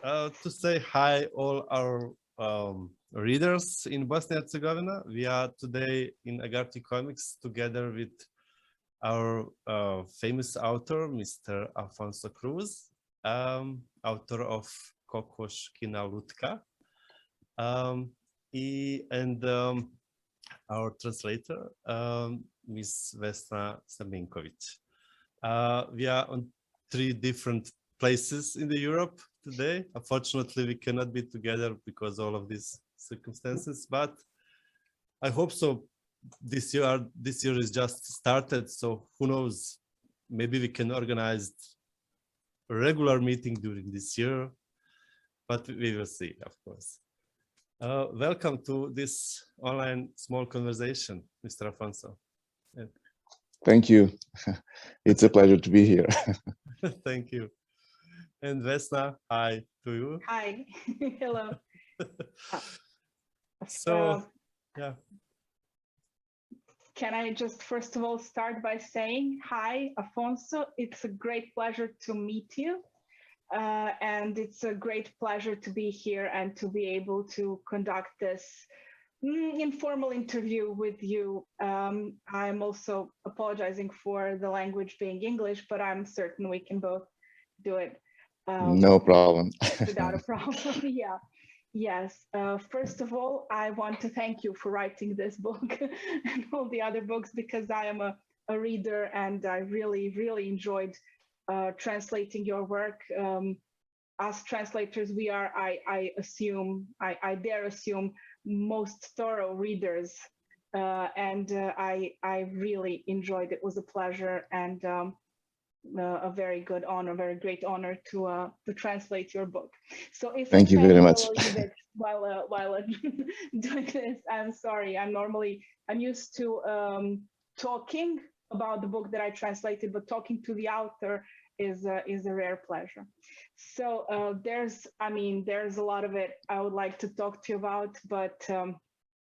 to say hi all our readers in Bosnia and Herzegovina. We are today in Agarthi Comics together with our famous author, Mr. Afonso Cruz, author of Kokoschkina, Lutka, and our translator, Ms. Vesna Stamenkovic. We are on 3 different places in the Europe today. Unfortunately, we cannot be together because of all of these circumstances, but I hope so. This year is just started, so who knows, maybe we can organize a regular meeting during this year, but we will see, of course. Welcome to this online small conversation, Mr. Afonso. Thank you. It's a pleasure to be here. Thank you. And Vesna, hi to you. Hi. Hello. So, yeah. Can I just first of all start by saying hi, Afonso. It's a great pleasure to meet you. And it's a great pleasure to be here and to be able to conduct this informal interview with you. I'm also apologizing for the language being English, but I'm certain we can both do it. No problem. Without a problem. Yeah. Yes. First of all, I want to thank you for writing this book and all the other books, because I am a reader and I really, really enjoyed translating your work. As translators, we are, I dare assume, most thorough readers. And I really enjoyed it. It was a pleasure and a very good honor, very great honor to translate your book. So if thank you very much. While doing this, I'm sorry. I'm used to talking about the book that I translated, but talking to the author is a rare pleasure. So there's a lot of it I would like to talk to you about, but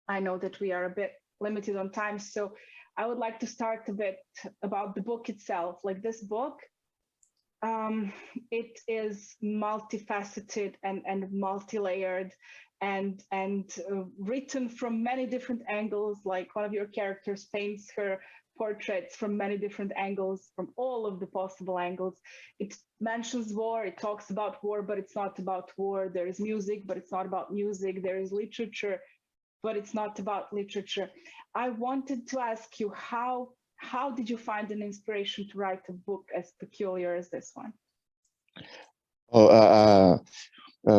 I know that we are a bit limited on time. So I would like to start a bit about the book itself. Like this book, it is multifaceted and multi-layered and written from many different angles. Like one of your characters paints her portraits from many different angles, from all of the possible angles. It mentions war, it talks about war, but it's not about war. There is music, but it's not about music. There is literature, but it's not about literature. I wanted to ask you, how did you find an inspiration to write a book as peculiar as this one?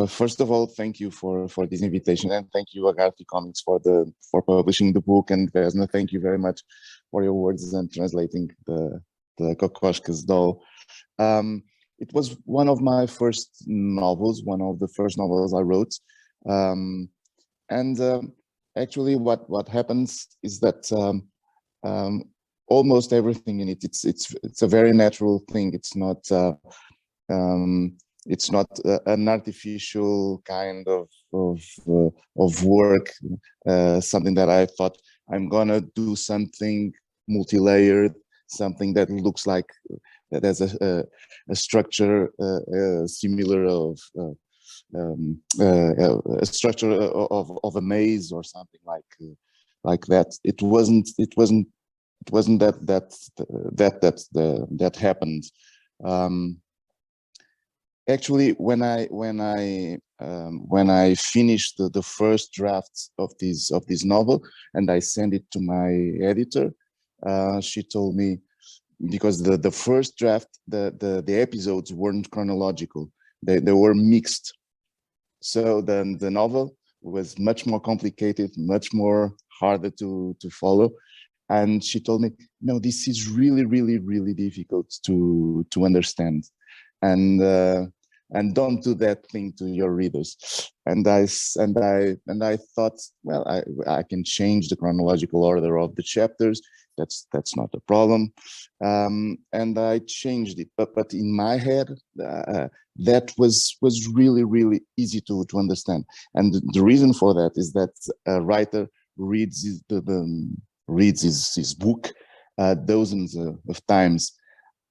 First of all, thank you for this invitation, and thank you, Agarthi Comics, for publishing the book, and Vesna, thank you very much for your words and translating the Kokoschkina's doll. It was one of my first novels, one of the first novels I wrote, and actually, what happens is that almost everything in it, it's a very natural thing. It's not an artificial kind of work. Something that I thought I'm gonna do something multi-layered, something that looks like that has a structure similar of. A structure of a maze or something like that. It wasn't that happened. Actually, when I finished the first draft of this novel and I sent it to my editor, she told me, because the first draft, the episodes weren't chronological, they were mixed. So then the novel was much more complicated, much more harder to follow. And she told me, no, this is really, really, really difficult to understand. And don't do that thing to your readers. And I thought, well, I can change the chronological order of the chapters. That's not a problem. And I changed it, but in my head, that was really, really easy to understand. And the reason for that is that a writer reads his book dozens of times,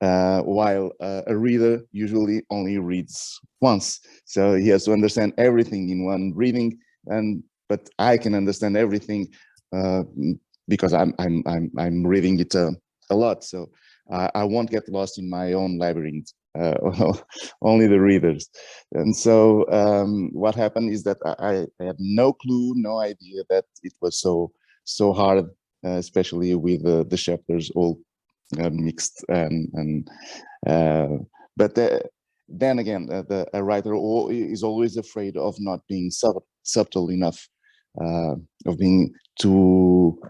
while a reader usually only reads once. So he has to understand everything in one reading, but I can understand everything because I'm reading it a lot. So I won't get lost in my own labyrinth. Only the readers. And so what happened is that I had no clue, no idea that it was so hard, especially with the chapters all mixed but then again, a writer is always afraid of not being subtle enough, of being too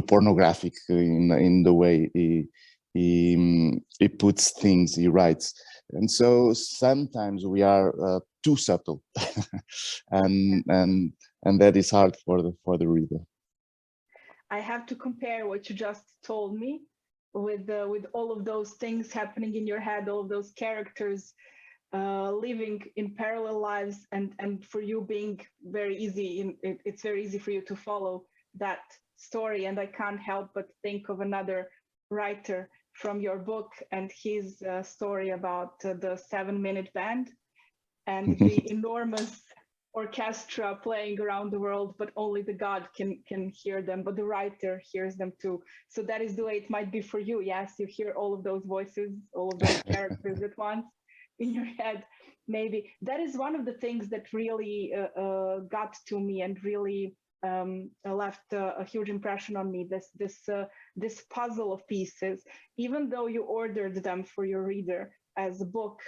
pornographic in the way he puts things, he writes. And so sometimes we are too subtle, and that is hard for the reader. I have to compare what you just told me with all of those things happening in your head, all of those characters living in parallel lives, and for you being very easy. It's very easy for you to follow that story, and I can't help but think of another writer from your book and his story about the 7-minute band and the enormous orchestra playing around the world, but only the god can hear them, but the writer hears them too. So that is the way it might be for you. Yes, you hear all of those voices, all of those characters at once in your head. Maybe that is one of the things that really got to me and really left a huge impression on me. This puzzle of pieces, even though you ordered them for your reader as a book,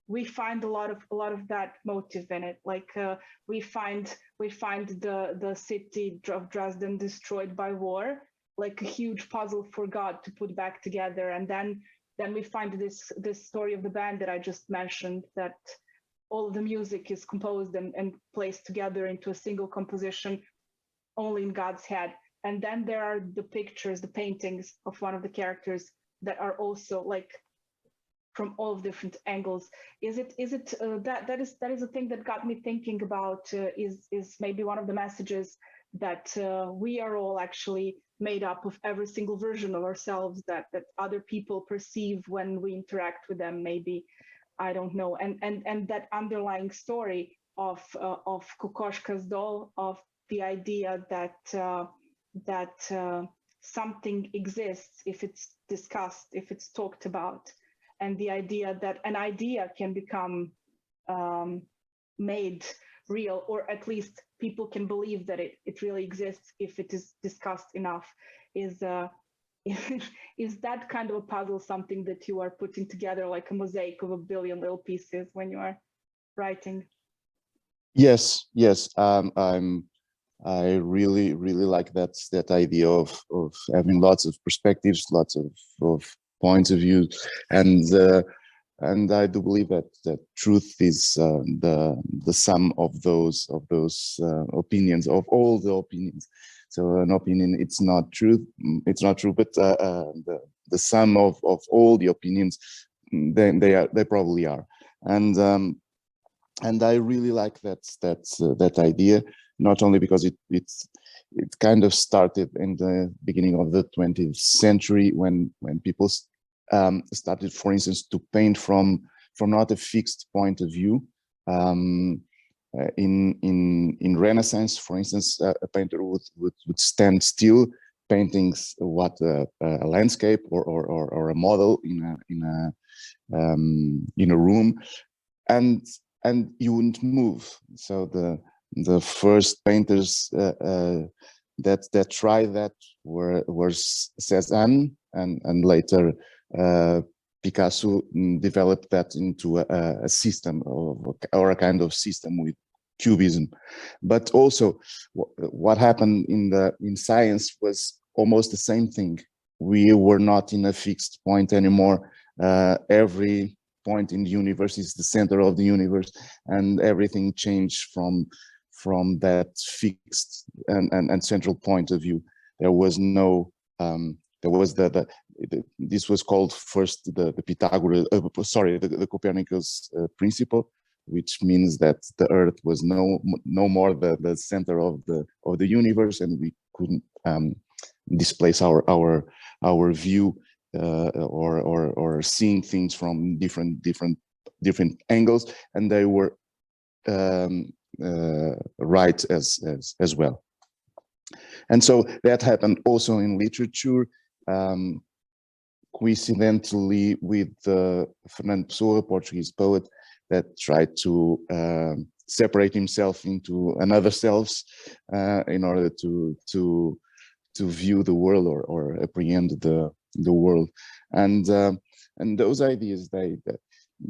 we find a lot of that motive in it. Like we find the city of Dresden destroyed by war, like a huge puzzle for God to put back together, and then we find this story of the band that I just mentioned, that all of the music is composed and placed together into a single composition only in God's head. And then there are the pictures, the paintings of one of the characters that are also like from all different angles. Is it that is a thing that got me thinking about is maybe one of the messages that we are all actually made up of every single version of ourselves that other people perceive when we interact with them, maybe, I don't know, and that underlying story of Kokoschka's doll, of the idea that something exists if it's discussed, if it's talked about, and the idea that an idea can become made real, or at least people can believe that it really exists if it is discussed enough. Is that kind of a puzzle something that you are putting together like a mosaic of a billion little pieces when you are writing? Yes. I really like that idea of having lots of perspectives, lots of points of view, and I do believe that truth is the sum of those opinions, of all the opinions. So an opinion, it's not true, but the sum of all the opinions, they probably are, and I really like that idea, not only because it kind of started in the beginning of the 20th century when people started, for instance, to paint from not a fixed point of view. In Renaissance, for instance, a painter would stand still, painting a landscape or a model in a room, and you wouldn't move. So the first painters that tried that were Cézanne, and later Picasso developed that into a system or a kind of system with cubism. But also what happened in science was almost the same thing. We were not in a fixed point anymore. Every point in the universe is the center of the universe, and everything changed from that fixed and central point of view. There was no there was this was called first the Pythagoras, the Copernicus Principle, which means that the Earth was no more the center of the universe, and we couldn't displace our view or seeing things from different angles, and they were right as well. And so that happened also in literature, coincidentally with Fernando Pessoa, a Portuguese poet, that tried to separate himself into another selves in order to view the world or apprehend the world, and those ideas,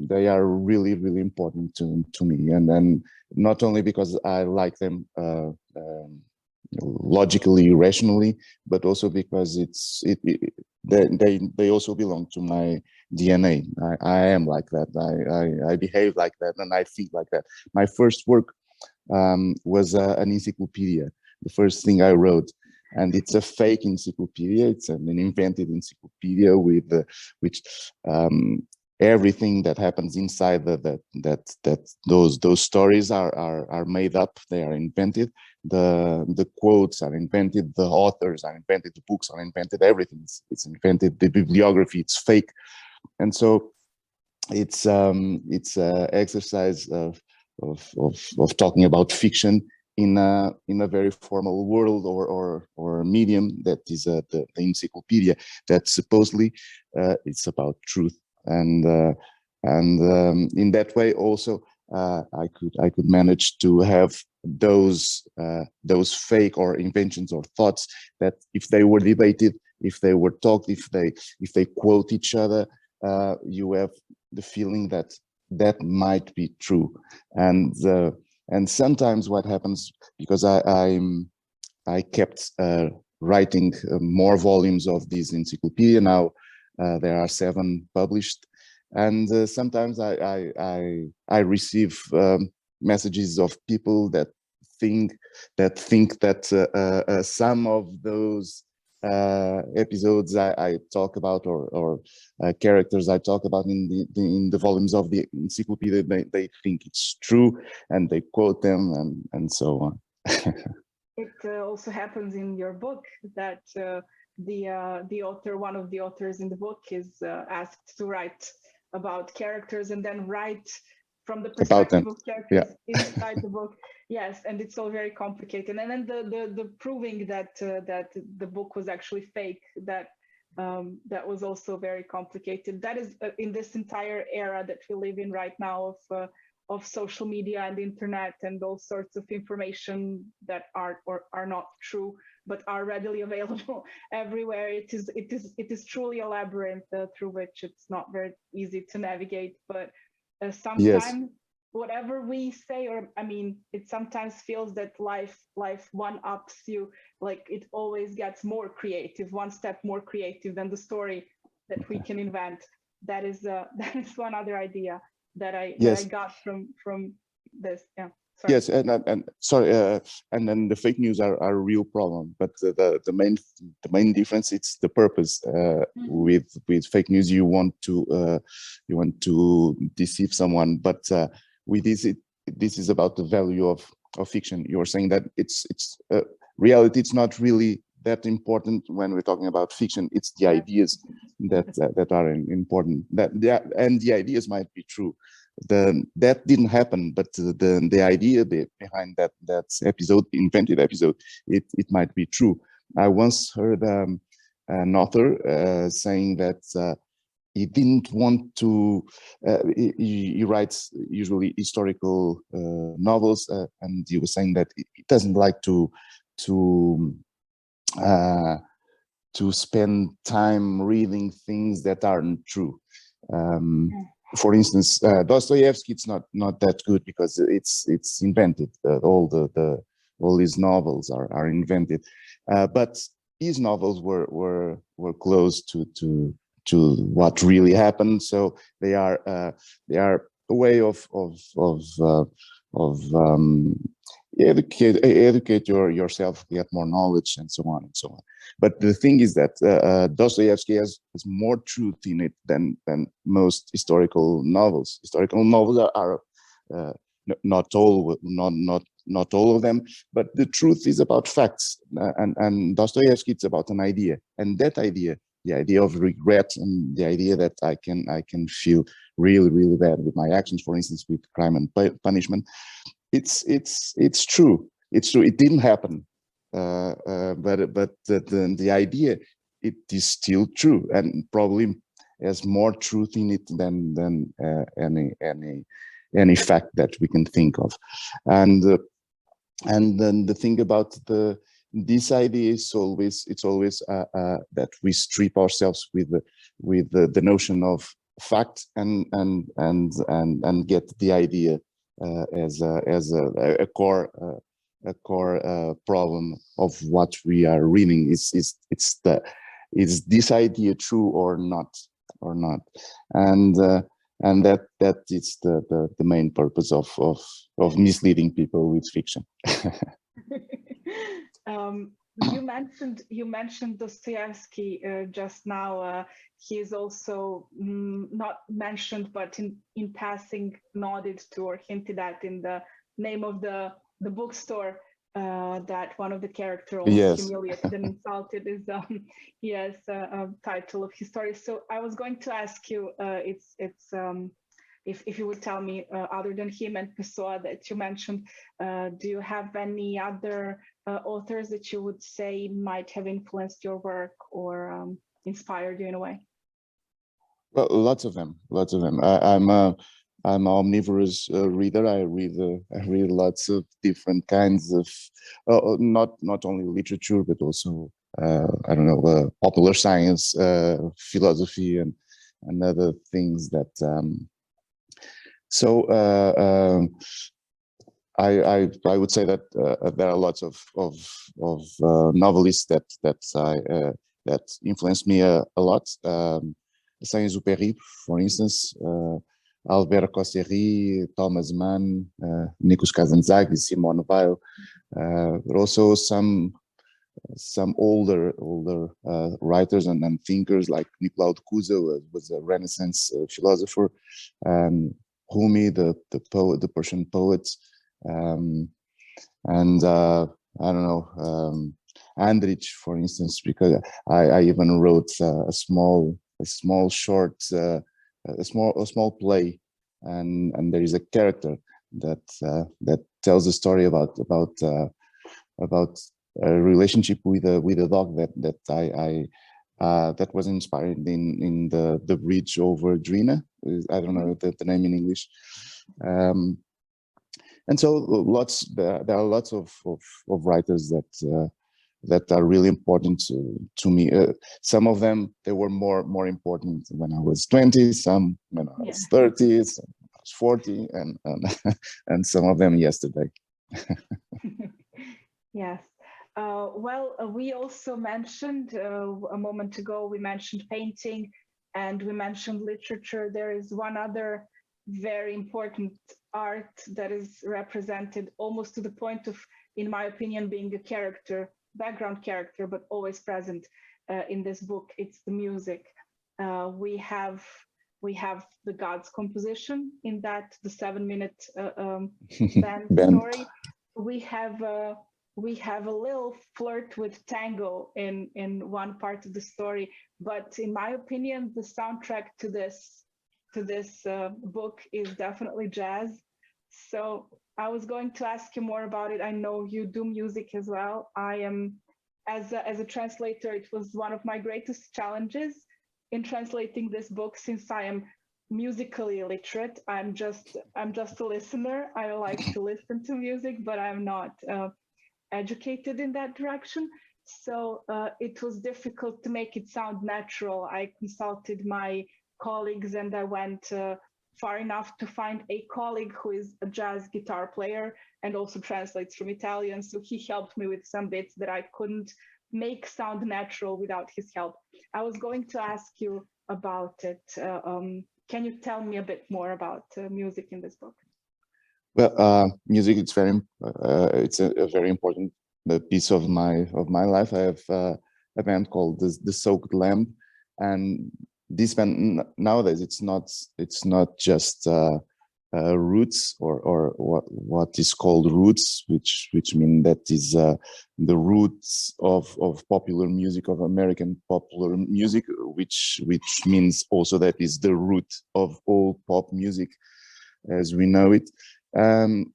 they are really important to me, and then not only because I like them logically, rationally, but also because they also belong to my DNA. I am like that. I behave like that, and I think like that. My first work was an encyclopedia, the first thing I wrote, and it's a fake encyclopedia. It's an invented encyclopedia with which everything that happens inside those stories are made up. They are invented. The quotes are invented. The authors are invented. The books are invented. Everything it's invented. The bibliography, it's fake, and so it's a exercise of talking about fiction in a very formal world or medium that is the encyclopedia, that supposedly it's about truth, and in that way also I could manage to have those fake or inventions or thoughts that, if they were debated, if they were talked, if they quote each other, you have the feeling that might be true. And sometimes what happens, because I kept writing more volumes of this encyclopedia. Now there are 7 published, and sometimes I receive messages of people that think that some of those episodes I talk about or characters I talk about in the volumes of the encyclopedia, they think it's true, and they quote them and so on. It also happens in your book that the author, one of the authors in the book, is asked to write about characters and then write from the perspective of characters inside the book. Yes, and it's all very complicated. And then the proving that the book was actually fake, that was also very complicated. That is in this entire era that we live in right now of social media and internet and all sorts of information that are or are not true, but are readily available everywhere. It is truly a labyrinth through which it's not very easy to navigate. But sometimes whatever we say, or I mean, it sometimes feels that life one-ups you, like it always gets more creative, one step more creative than the story that we can invent. That is one other idea that I got from this. Yeah. Sorry. Yes, and sorry, and then the fake news are a real problem, but the main difference, it's the purpose. With fake news, you want to deceive someone, but with this is about the value of fiction. You're saying that it's reality. It's not really that important when we're talking about fiction. It's the ideas that are important. And the ideas might be true. That didn't happen, but the idea behind that episode, invented episode, it might be true. I once heard an author saying that he didn't want to. He writes usually historical novels, and he was saying that he doesn't like to spend time reading things that aren't true. For instance, Dostoyevsky, it's not that good because it's invented. All his novels are invented, but his novels were close to what really happened. So they are a way of educate yourself, get more knowledge, and so on and so on. But the thing is that Dostoevsky has more truth in it than most historical novels. Historical novels are not all of them, but the truth is about facts. And Dostoevsky, it's about an idea, and that idea idea of regret, and the idea that I can feel really, really bad with my actions, for instance, with crime and punishment. It's true. It's true. It didn't happen, but the idea, it is still true, and probably has more truth in it than any fact that we can think of. And then the thing about this idea is always that we strip ourselves with the notion of fact and get the idea as a core problem of what we are reading. Is this idea true or not, and that is the main purpose of misleading people with fiction. You mentioned Dostoyevsky just now. He is also not mentioned, but in passing nodded to or hinted at in the name of the bookstore that one of the characters humiliated and insulted is a title of his story. So I was going to ask you, if you would tell me, other than him and Pessoa that you mentioned, do you have any other authors that you would say might have influenced your work or inspired you in a way? Well, lots of them. I'm an omnivorous reader. I read lots of different kinds of, not only literature, but also I don't know, popular science, philosophy, and other things that. I would say that there are lots of novelists that influenced me a lot. Saint-Exupéry, for instance, Albert Cosseri, Thomas Mann, Nikos Kazantzakis, Simone Weil, but also some older writers and thinkers like Nicolae Cruza was a Renaissance philosopher, Rumi, the poet, the Persian poet, and I don't know, Andrich, for instance, because I even wrote a small play, and there is a character that tells a story about a relationship with a dog that was inspired in the bridge over Drina. I don't know the name in English. And so there are lots of writers that are really important to me. Some of them, they were more important when I was 20, some when I was 30, some when I was 40, and some of them yesterday. Yes. Well, we also mentioned a moment ago, we mentioned painting and we mentioned literature. There is one other very important art that is represented almost to the point of, in my opinion, being a character, background character, but always present in this book. It's the music. We have the God's composition in that, the 7-minute band story. We have a little flirt with tango in one part of the story, but in my opinion, the soundtrack to this book is definitely jazz. So I was going to ask you more about it. I know you do music as well. I am, as a translator, it was one of my greatest challenges in translating this book, since I am musically illiterate. I'm just a listener. I like to listen to music, but I'm not educated in that direction. So it was difficult to make it sound natural. I consulted my colleagues and I went far enough to find a colleague who is a jazz guitar player and also translates from Italian. So he helped me with some bits that I couldn't make sound natural without his help. I was going to ask you about it. Can you tell me a bit more about music in this book? Well, music is it's a very important piece of my life. I have a band called the Soaked Lamb, and this band nowadays it's not just roots, or what is called roots, which mean that is the roots of popular music, of American popular music, which means also that is the root of all pop music as we know it. And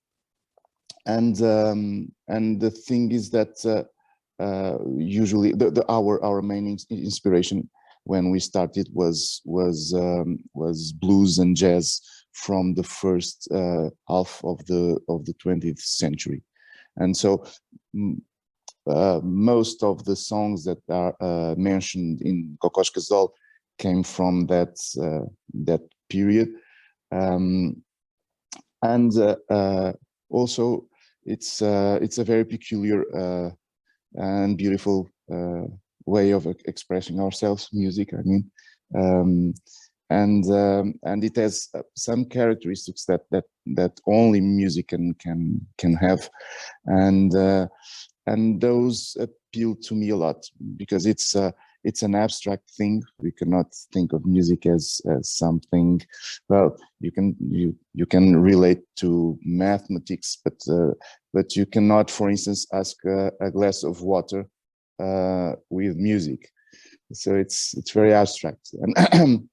the thing is that usually our main inspiration when we started was blues and jazz from the first half of the 20th century, and so most of the songs that are mentioned in Kokoschkina's doll came from that period, and also it's a very peculiar and beautiful way of expressing ourselves, music, I mean, and it has some characteristics that only music can have, and those appeal to me a lot because it's an abstract thing. We cannot think of music as something. Well, you can relate to mathematics, but you cannot, for instance, ask a glass of water with music. So it's very abstract,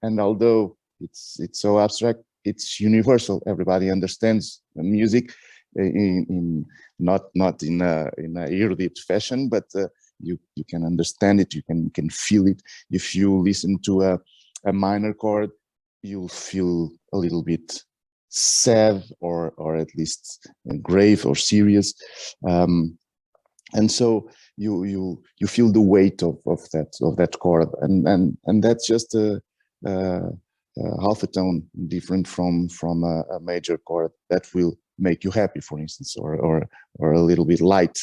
and although it's so abstract, it's universal. Everybody understands music in not in a erudite fashion, but you can understand it. You can feel it. If you listen to a minor chord, you'll feel a little bit sad or at least grave or serious, and so you feel the weight of that chord, and that's just a half a tone different from a major chord that will make you happy, for instance, or a little bit light,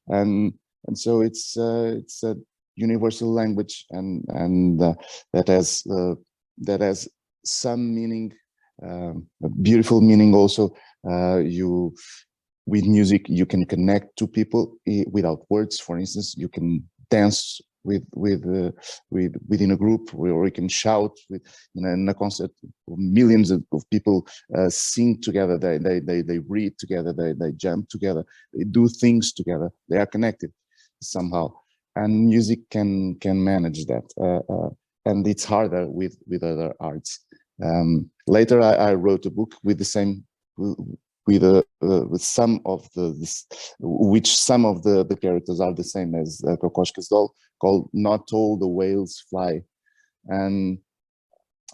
and so it's a universal language, and that has some meaning, a beautiful meaning also. With music, you can connect to people without words. For instance, you can dance within a group, or you can shout in a concert. Millions of people sing together. They breathe together. They jump together. They do things together. They are connected somehow, and music can manage that. And it's harder with other arts. Later, I wrote a book with the same. With some of some of the characters are the same as Kokoschkina's doll, called "Not All the Whales Fly," and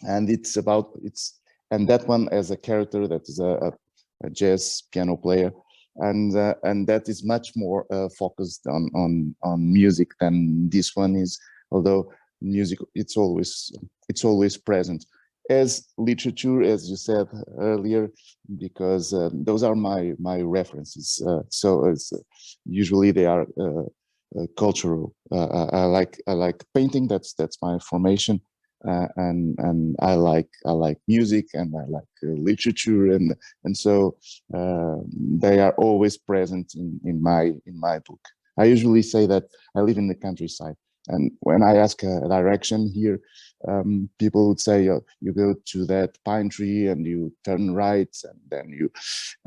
and that one as a character that is a jazz piano player, and that is much more focused on music than this one is. Although music, it's always present. As literature, as you said earlier, because those are my references. So usually they are cultural. I like painting. That's my formation, and I like music, and I like literature, and so they are always present in my book. I usually say that I live in the countryside. And when I ask a direction here, people would say, you go to that pine tree and you turn right, and then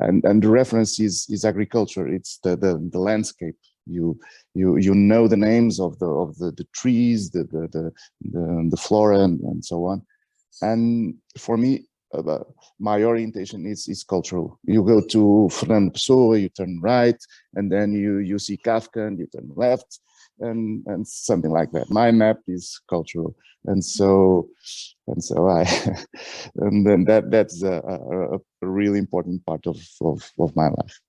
and the reference is agriculture. It's the landscape. You know the names of the trees, the flora, and so on. And for me, my orientation is cultural. You go to Fernando Pessoa, you turn right, and then you see Kafka and you turn left. And something like that. My map is cultural, and so I, and then that's a really important part of my life.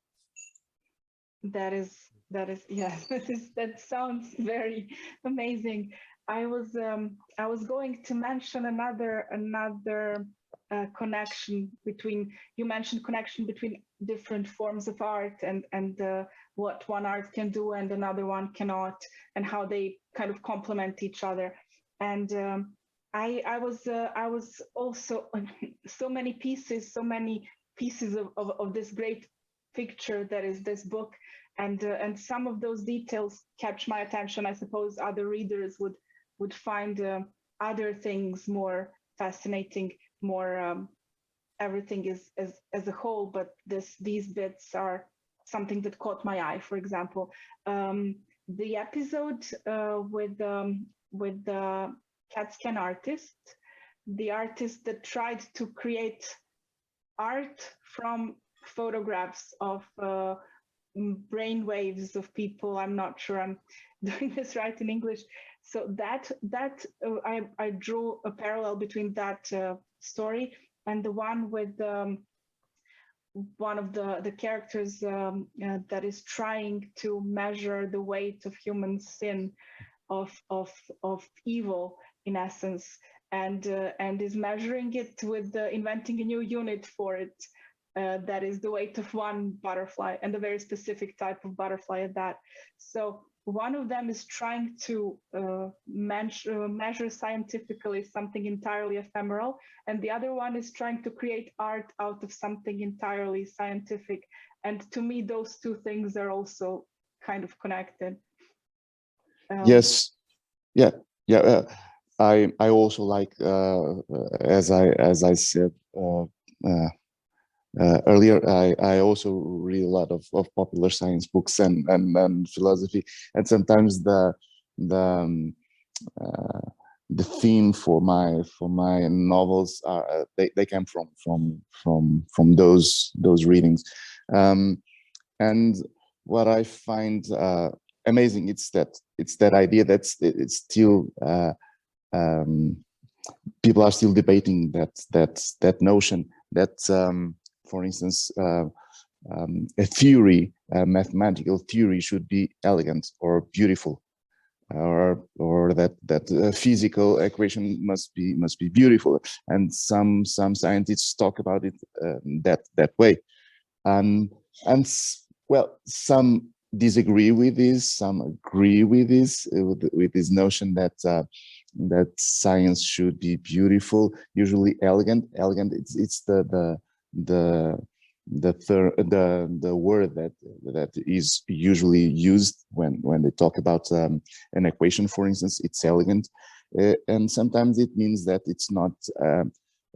That is yes. That sounds very amazing. I was going to mention another connection between, you mentioned connection between different forms of art and what one art can do and another one cannot, and how they kind of complement each other. And I was also so many pieces of this great picture that is this book, and some of those details catch my attention. I suppose other readers would find other things more fascinating, more everything is as a whole, but these bits are something that caught my eye. For example, the episode with the CAT scan artist, the artist that tried to create art from photographs of brain waves of people. I'm not sure I'm doing this right in English. So I drew a parallel between that story and the one with one of the characters that is trying to measure the weight of human sin, of evil in essence, and is measuring it with inventing a new unit for it. That is the weight of one butterfly, and a very specific type of butterfly at that. So one of them is trying to measure scientifically something entirely ephemeral, and the other one is trying to create art out of something entirely scientific. And to me, those two things are also kind of connected. Yes, yeah. I also like, as I said earlier, I also read a lot of popular science books and philosophy, and sometimes the theme for my novels are they come from those readings, and what I find amazing, it's that idea that it's still people are still debating that notion that for instance, a theory, a mathematical theory, should be elegant or beautiful, or that a physical equation must be beautiful. And some scientists talk about it that way, and well, some disagree with this, some agree with this, with this notion that that science should be beautiful, usually elegant. It's the word that is usually used when they talk about an equation, for instance. It's elegant, and sometimes it means that it's not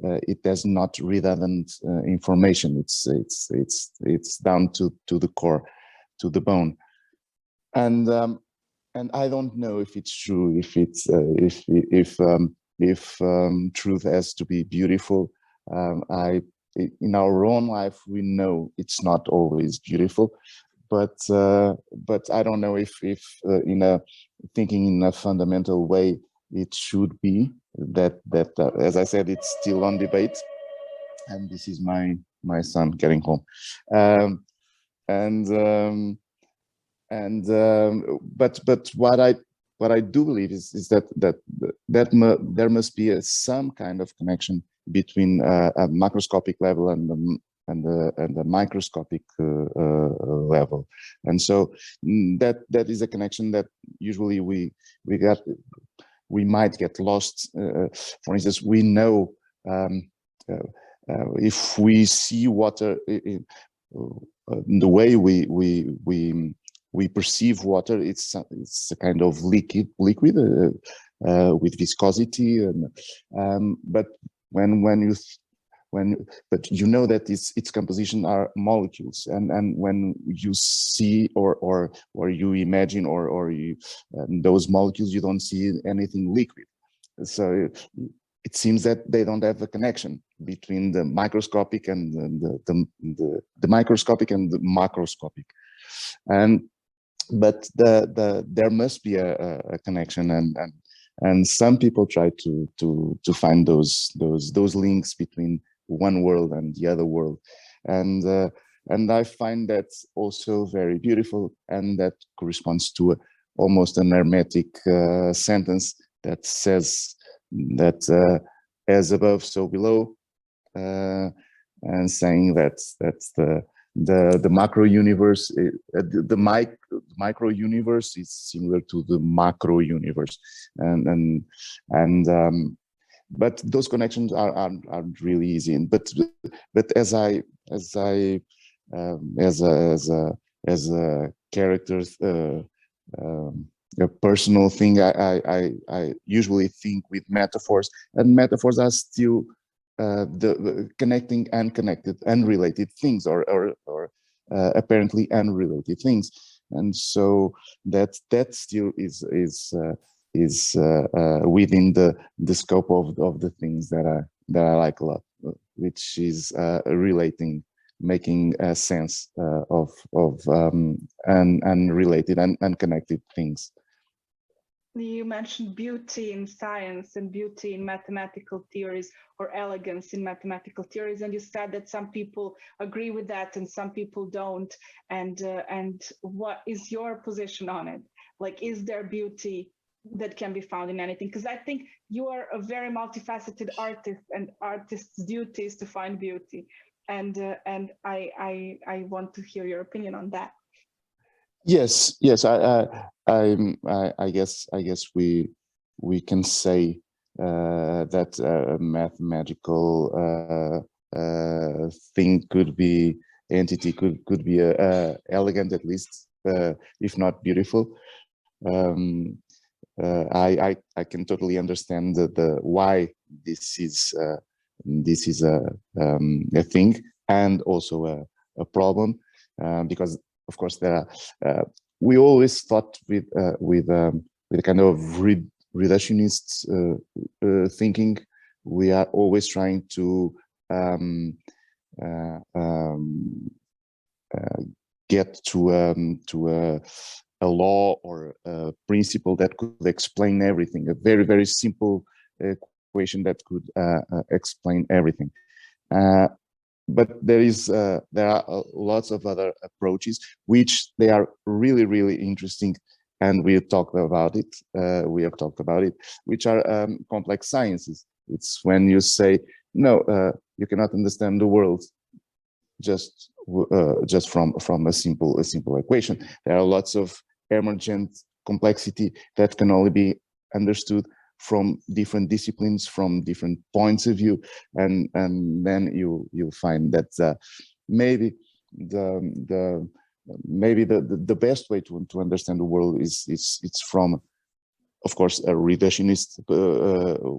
it has not redundant information. It's down to the core, to the bone, and I don't know if it's true, if it's if truth has to be beautiful. In our own life, we know it's not always beautiful, but I don't know if thinking in a fundamental way, it should be that as I said, it's still on debate. And this is my son getting home, but what I do believe is that there must be some kind of connection between a macroscopic level and the microscopic level, and so that is a connection that usually we might get lost. For instance, we know if we see water, the way we perceive water, it's a kind of liquid with viscosity, and but but you know that its composition are molecules, and when you see or you imagine or you those molecules, you don't see anything liquid. So it seems that they don't have a connection between the microscopic and the microscopic and the macroscopic, but there must be a connection, and some people try to find those links between one world and the other world, and I find that also very beautiful, and that corresponds to almost an hermetic sentence that says that as above, so below, and saying that's the macro universe, the micro universe is similar to the macro universe, and but those connections aren't really easy. But as a character, a personal thing, I usually think with metaphors, and metaphors are still the connecting unconnected, unrelated things, or apparently unrelated things, and so that still is within the scope of the things that I like a lot, which is relating, making a sense of unrelated and unconnected things. You mentioned beauty in science and beauty in mathematical theories, or elegance in mathematical theories, and you said that some people agree with that and some people don't. And what is your position on it? Like, is there beauty that can be found in anything? Because I think you are a very multifaceted artist, and artists' duty is to find beauty. And I want to hear your opinion on that. Yes. I guess we can say that a mathematical thing could be entity could be elegant, at least, if not beautiful. I can totally understand the why this is a thing, and also a problem, because of course there are. We always thought with a kind of reductionist thinking, we are always trying to get to a law or a principle that could explain everything, a very, very simple equation that could explain everything. But there are lots of other approaches which they are really, really interesting, and we have talked about it. Which are complex sciences. It's when you say no, you cannot understand the world just from a simple equation. There are lots of emergent complexity that can only be understood from different disciplines, from different points of view, and then you'll find that maybe the best way to understand the world is it's from, of course, a reductionist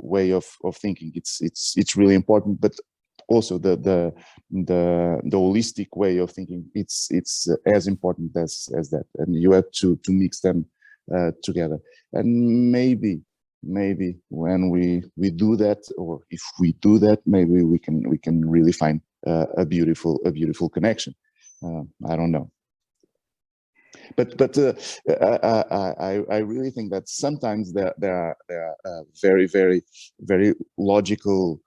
way of thinking. It's really important, but also the holistic way of thinking, it's as important as that, and you have to mix them together. And maybe when we do that, or if we do that, maybe we can really find a beautiful connection. I don't know, but I really think that sometimes there are very, very, very logical,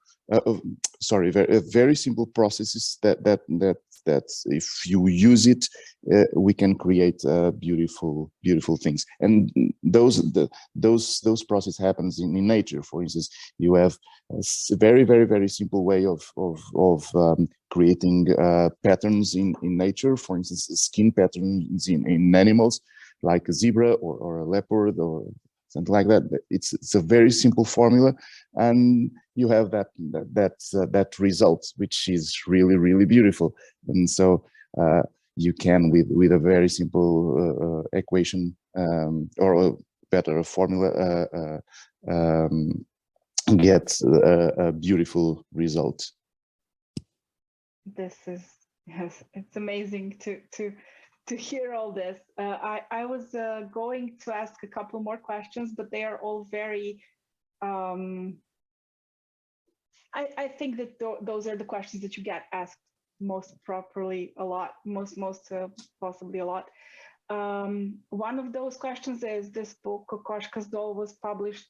very simple processes that if you use it, we can create beautiful things. And those processes happens in nature. For instance, you have a very, very, very simple way of creating patterns in nature. For instance, skin patterns in animals, like a zebra or a leopard or something like that. It's a very simple formula, and you have that result, which is really, really beautiful. And so you can, with a very simple equation, or a better formula, get a beautiful result. This is, yes, it's amazing to hear all this. I was going to ask a couple more questions, but they are all very, I think that those are the questions that you get asked most properly a lot, possibly a lot. One of those questions is, this book, Kokoschka's doll, was published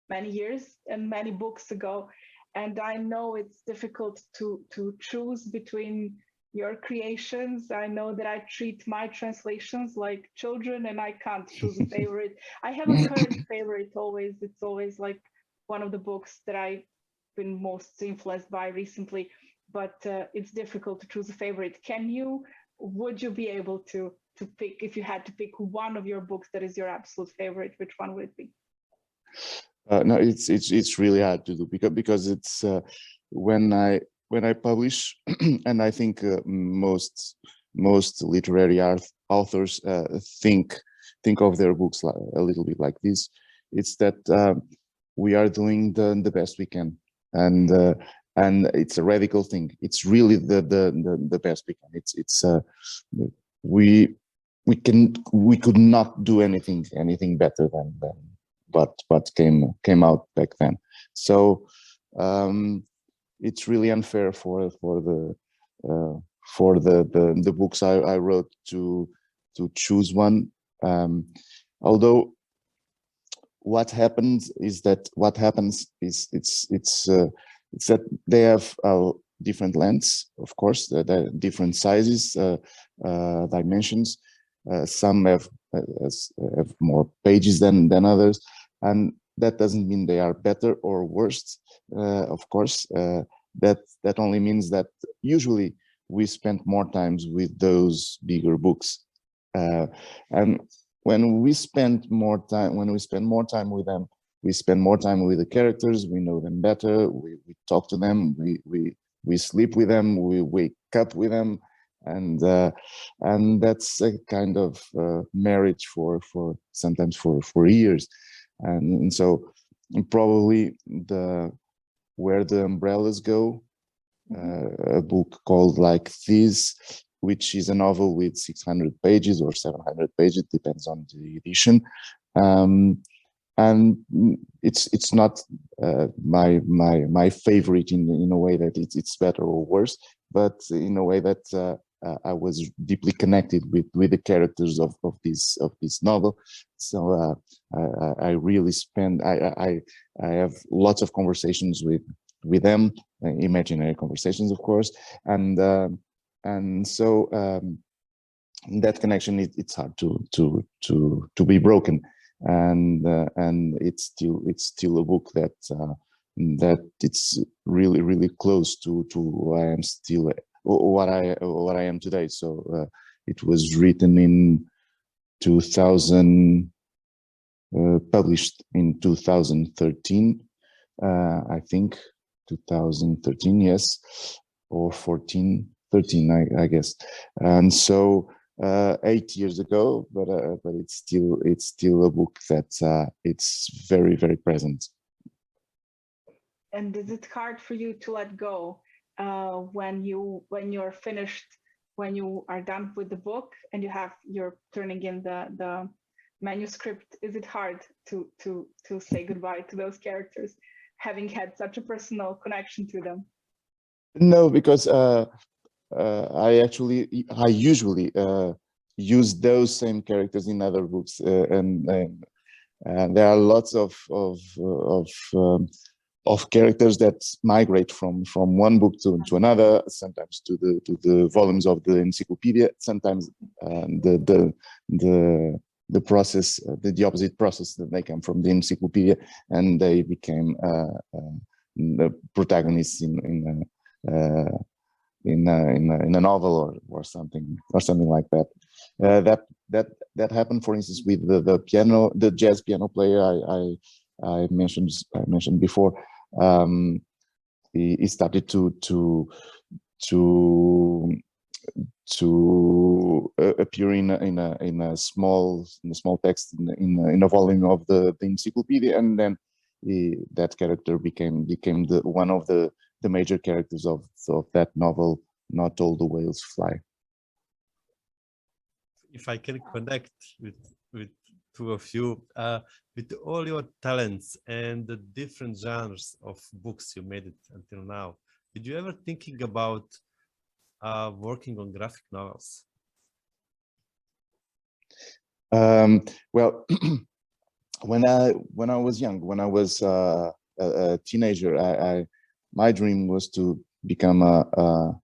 many years and many books ago. And I know it's difficult to choose between your creations. I know that I treat my translations like children, and I can't choose a favorite. I have a current favorite always. It's always like one of the books that I've been most influenced by recently, but it's difficult to choose a favorite. Would you be able to pick, if you had to pick one of your books that is your absolute favorite, which one would it be? No, it's really hard to do, because it's when I publish, and I think most literary authors think of their books a little bit like this. It's that we are doing the best we can, and and it's a radical thing. It's really the best we can. It's we could not do anything better than what came out back then. So it's really unfair for the books I wrote to choose one. Although what happens is that they have different lengths, of course, the different sizes, dimensions. Some have more pages than others, and that doesn't mean they are better or worse. Of course, that only means that usually we spend more times with those bigger books, and when we spend more time with them, we spend more time with the characters. We know them better. We talk to them. We sleep with them. We wake up with them, and that's a kind of marriage for sometimes for years, and so probably Where the Umbrellas Go, a book called like this, which is a novel with 600 pages or 700 pages, depends on the edition. And it's not my favorite in a way that it's better or worse, but in a way that I was deeply connected with the characters of this novel. So I really I have lots of conversations with them, imaginary conversations, of course, and so that connection, it's hard to be broken. And it's still a book that it's really close to who I am still, what I am today. So it was written in 2000, published in 2013, I think 2013, yes, or 13, I guess. And so 8 years ago, but it's still a book that it's very present. And is it hard for you to let go when you're finished, when you are done with the book and you're turning in the manuscript? Is it hard to say goodbye to those characters, having had such a personal connection to them? No, because I usually use those same characters in other books, and there are lots of characters that migrate from one book to another, sometimes to the volumes of the encyclopedia, sometimes the process, the opposite process, that they come from the encyclopedia and they became the protagonists in a novel or something like that. That happened, for instance, with the jazz piano player I mentioned before. He started to appear in a small text in a volume of the encyclopedia, and then that character became one of the major characters of that novel, Not All the Whales Fly. If I can connect with two of you, with all your talents and the different genres of books you made it until now, did you ever thinking about working on graphic novels? Well, when I was young, when I was a teenager, my dream was to become a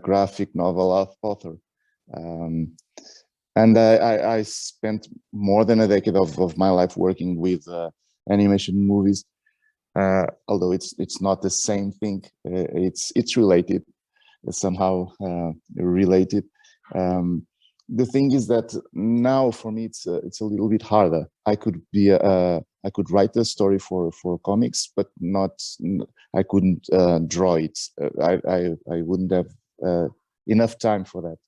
graphic novel author, and I spent more than a decade of my life working with animation movies. Although it's not the same thing, it's related, somehow related. The thing is that now for me it's a little bit harder. I could write a story for comics, but I couldn't draw it. I wouldn't have enough time for that.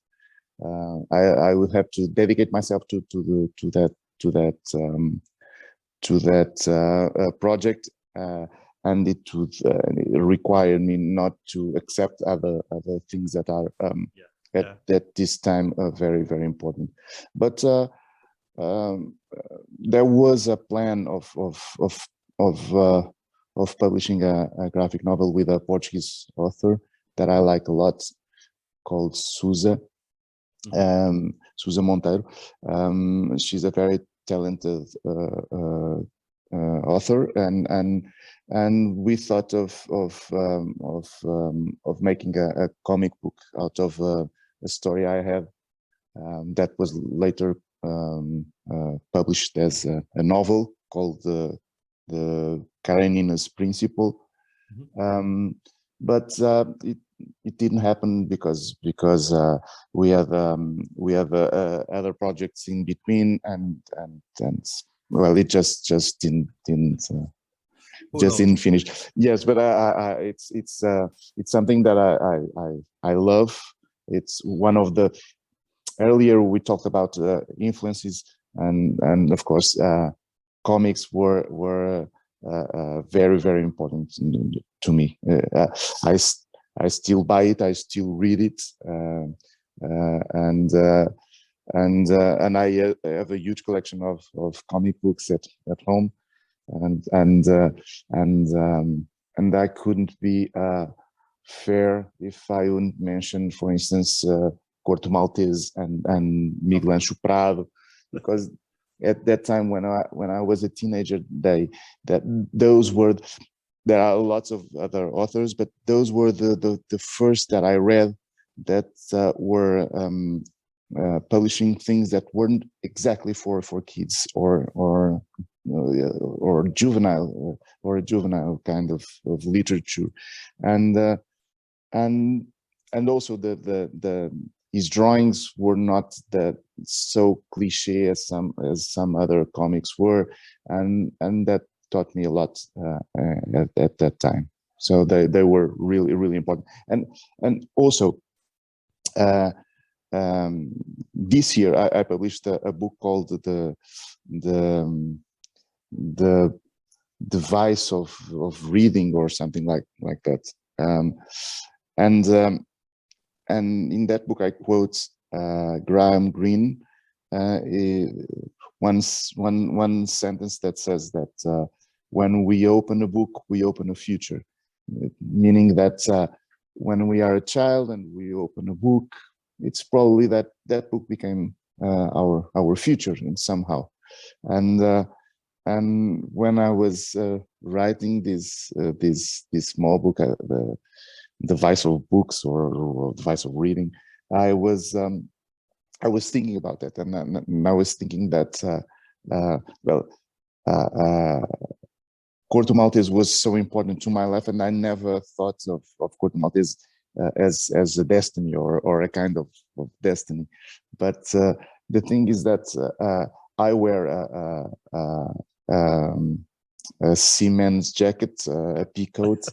I would have to dedicate myself to that project, and it would require me not to accept other things that are at this time very, very important. But there was a plan of publishing a graphic novel with a Portuguese author that I like a lot, called Sousa Monteiro. She's a very talented author, and we thought of making a comic book out of a story I had that was later published as a novel called the Karenina's Principle. But it didn't happen because we have other projects in between, and well, it just didn't finish. Yes, but it's something that I love. It's one of the earlier we talked about influences, and of course comics were very, very important to me. I still buy it. I still read it, and I have a huge collection of comic books at home, and I couldn't be fair if I wouldn't mention, for instance, Corto Maltese and Miguel Ancho Prado, because at that time when I was a teenager, there are lots of other authors, but those were the first that I read that were publishing things that weren't exactly for kids or juvenile or a juvenile kind of literature, and also his drawings were not that so cliche as some other comics were, and that taught me a lot at that time. So they were really, really important. And also this year I published a book called the Device of Reading, or something like that. And in that book I quote Graham Greene, one sentence that says that when we open a book, we open a future, meaning that when we are a child and we open a book, it's probably that book became our future in somehow. And when I was writing this small book, the Device of Books or Device of Reading, I was thinking about that, and I was thinking that Corto Maltese was so important to my life, and I never thought of Corto Maltese as a destiny or a kind of destiny. But the thing is that I wear a seaman's jacket, a pea coat.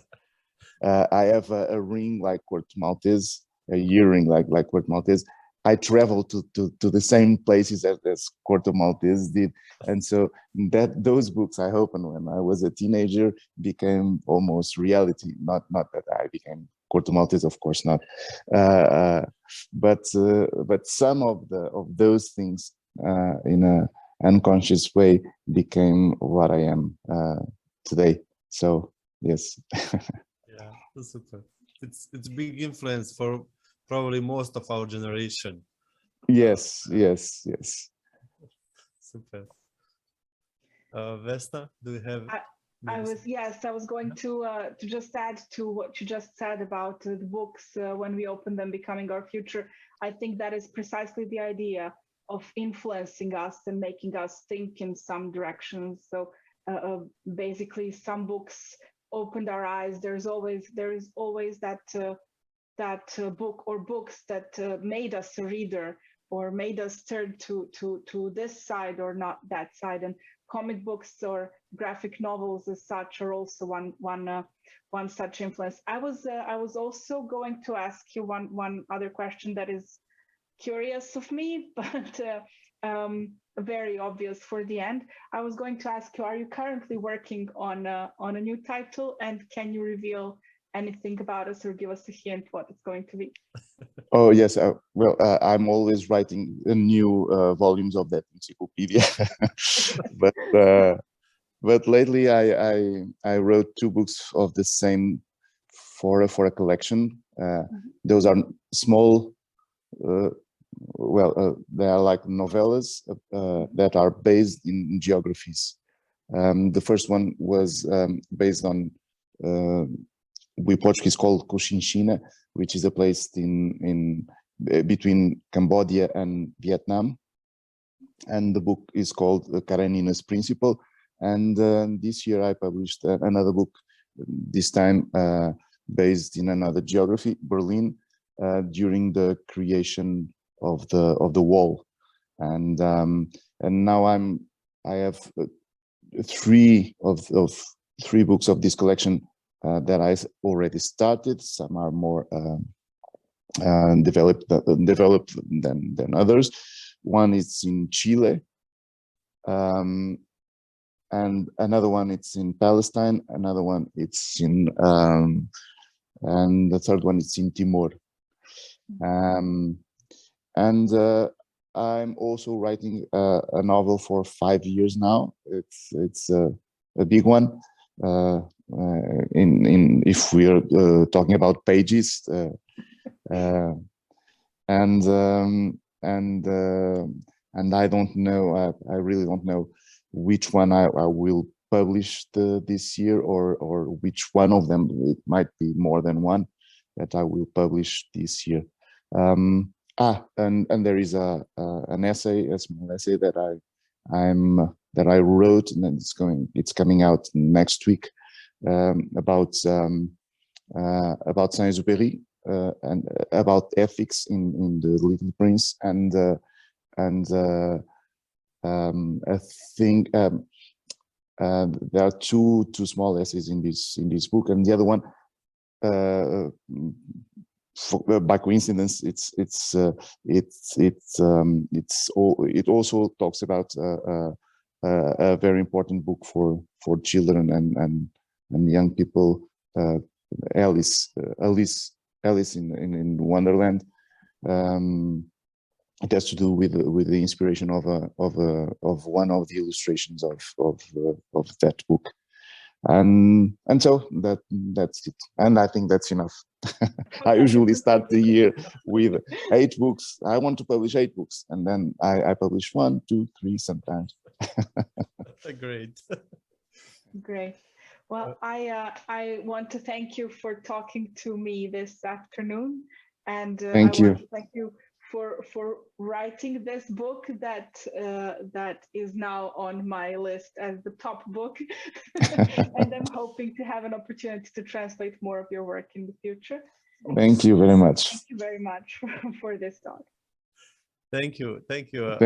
I have a ring like Corto Maltese, a earring like Corto Maltese. I travel to the same places as Corto Maltese did, and so those books I opened when I was a teenager became almost reality. Not that I became Corto Maltese, of course not, but some of those things in an unconscious way became what I am today. So yes. Yeah, that's super. It's big influence for probably most of our generation. Yes. Super. Vesna, do you have? I was going to just add to what you just said about the books when we open them becoming our future. I think that is precisely the idea of influencing us and making us think in some directions. So basically, some books opened our eyes. There is always that book or books that made us a reader or made us turn to this side or not that side. And comic books or graphic novels as such are also one such influence. I was also going to ask you one other question that is curious of me, but very obvious for the end. I was going to ask you, are you currently working on a new title, and can you reveal anything about us or give us a hint what it's going to be? Oh yes, well, I'm always writing new volumes of that encyclopedia, but lately I wrote 2 books of the same for a collection. Those are small. They are like novellas that are based in geographies. The first one was based on we Portuguese called Kokoschkina, which is a place in between Cambodia and Vietnam, and the book is called Karenina's Principle. And this year I published another book, this time based in another geography, Berlin, during the creation of the wall. And now I have 3 books of this collection that I already started. Some are more developed than others. One is in Chile, and another one it's in Palestine. Another one it's in and the third one is in Timor. And I'm also writing a novel for 5 years now. It's a big one. If we are talking about pages, and I don't know. I really don't know which one I will publish this year, or which one of them. It might be more than one that I will publish this year. And there is an essay, a small essay that I wrote, and it's coming out next week, about Saint-Exupéry and about ethics in the Little Prince, and I think there are two small essays in this book, and the other one, by coincidence, it also talks about a very important book for children and young people, Alice in Wonderland. It has to do with the inspiration of one of the illustrations of that book, and so that's it. And I think that's enough. I usually start the year with 8 books. I want to publish 8 books, and then I publish 1, 2, 3 sometimes. Great. Great. Well, I want to thank you for talking to me this afternoon, and thank I you. want to thank you for writing this book that is now on my list as the top book. And I'm hoping to have an opportunity to translate more of your work in the future. Thank you very much. Thank you very much for this talk. Thank you. Thank you.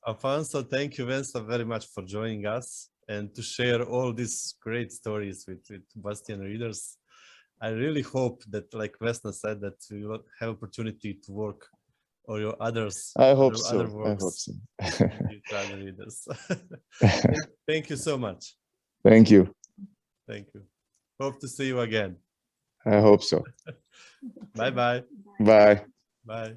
Afonso, thank you, Vesna, very much for joining us and to share all these great stories with Bastian readers. I really hope that, like Vesna said, that we will have opportunity to work or your others. I hope so. Other works I hope so. with other readers. Thank you so much. Thank you. Thank you. Hope to see you again. I hope so. Bye-bye. Bye. Bye.